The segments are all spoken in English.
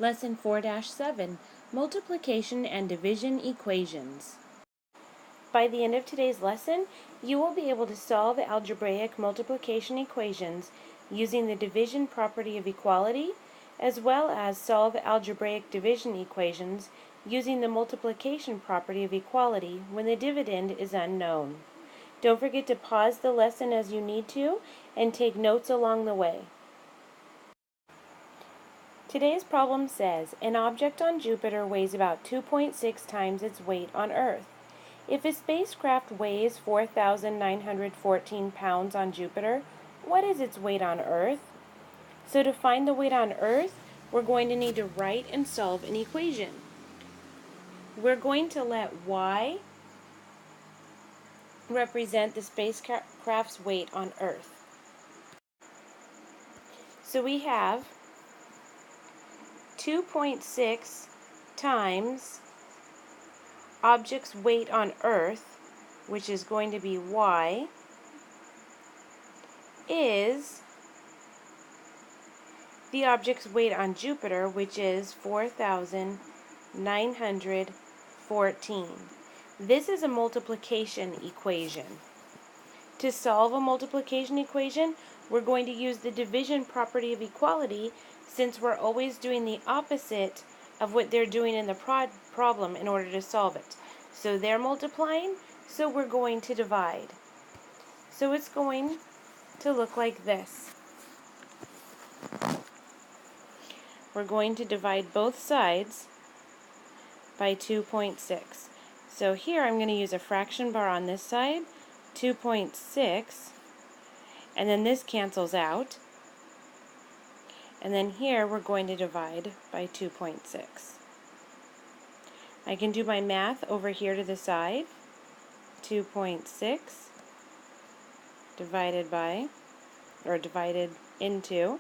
Lesson 4-7, Multiplication and Division Equations. By the end of today's lesson, you will be able to solve algebraic multiplication equations using the division property of equality, as well as solve algebraic division equations using the multiplication property of equality when the dividend is unknown. Don't forget to pause the lesson as you need to and take notes along the way. Today's problem says, an object on Jupiter weighs about 2.6 times its weight on Earth. If a spacecraft weighs 4,914 pounds on Jupiter, what is its weight on Earth? So to find the weight on Earth, we're going to need to write and solve an equation. We're going to let y represent the spacecraft's weight on Earth. So we have 2.6 times object's weight on Earth, which is going to be y, is the object's weight on Jupiter, which is 4,914. This is a multiplication equation. To solve a multiplication equation, we're going to use the division property of equality, since we're always doing the opposite of what they're doing in the problem in order to solve it. So they're multiplying, so we're going to divide. So it's going to look like this. We're going to divide both sides by 2.6. So here I'm going to use a fraction bar on this side, 2.6, and then this cancels out. And then here we're going to divide by 2.6. I can do my math over here to the side. 2.6 divided into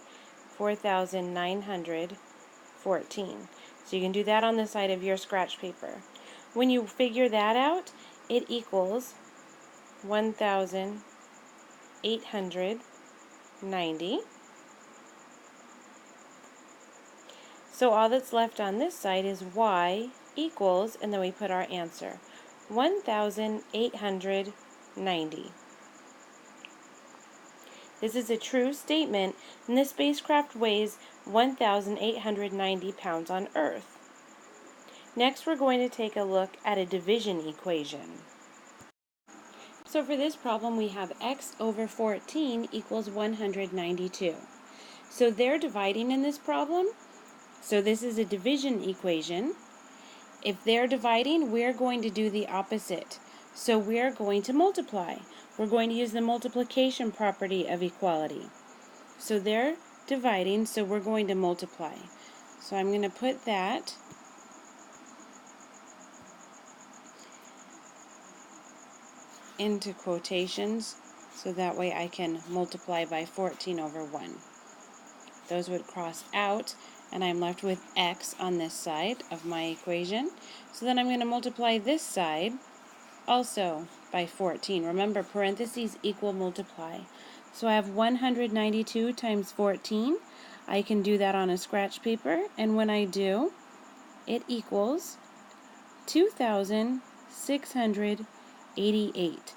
4,914. So you can do that on the side of your scratch paper. When you figure that out, it equals 1,890. So all that's left on this side is y equals, and then we put our answer, 1,890. This is a true statement, and the spacecraft weighs 1,890 pounds on Earth. Next, we're going to take a look at a division equation. So for this problem, we have x over 14 equals 192. So they're dividing in this problem. So this is a division equation. If they're dividing, we're going to do the opposite. So we're going to multiply. We're going to use the multiplication property of equality. So they're dividing, so we're going to multiply. So I'm going to put that into quotations so that way I can multiply by 14 over 1. Those would cross out, and I'm left with x on this side of my equation. So then I'm going to multiply this side also by 14. Remember, parentheses equal multiply. So I have 192 times 14. I can do that on a scratch paper, and when I do, it equals 2,688.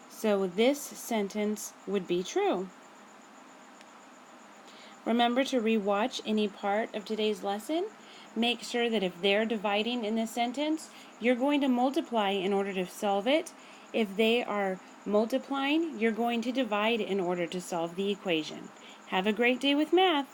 So this sentence would be true. Remember to rewatch any part of today's lesson. Make sure that if they're dividing in this sentence, you're going to multiply in order to solve it. If they are multiplying, you're going to divide in order to solve the equation. Have a great day with math.